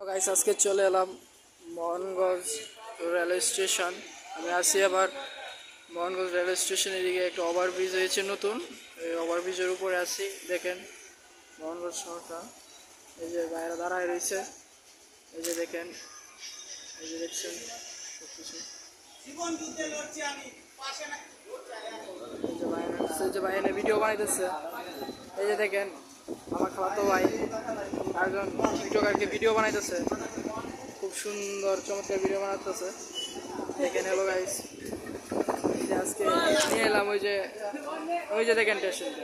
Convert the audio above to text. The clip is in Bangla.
গাইস আজকে চলে এলাম মোহনগঞ্জ রেলওয়ে স্টেশন। আমি আসি আবার মোহনগঞ্জ রেলওয়ে স্টেশনের দিকে। একটা ওভারব্রিজ হয়েছে নতুন, এই ওভারব্রিজের উপরে আসি। দেখেন মোহনগঞ্জ শহরটা, এই যে বাইরে দাঁড়ায় রয়েছে, এই যে দেখেন, এই যে দেখছেন সব কিছু। এই যে বাইরে ভিডিও বানাইতেছে, এই যে দেখেন আমার খালাতো ভাই একজন টিকটকারকে ভিডিও বানাইতেছে, খুব সুন্দর চমৎকার ভিডিও বানাতেছে। দেখেন হ্যালো গাইস, আজকে নিয়ে এলাম ওই যে দেখেন স্টেশনটা।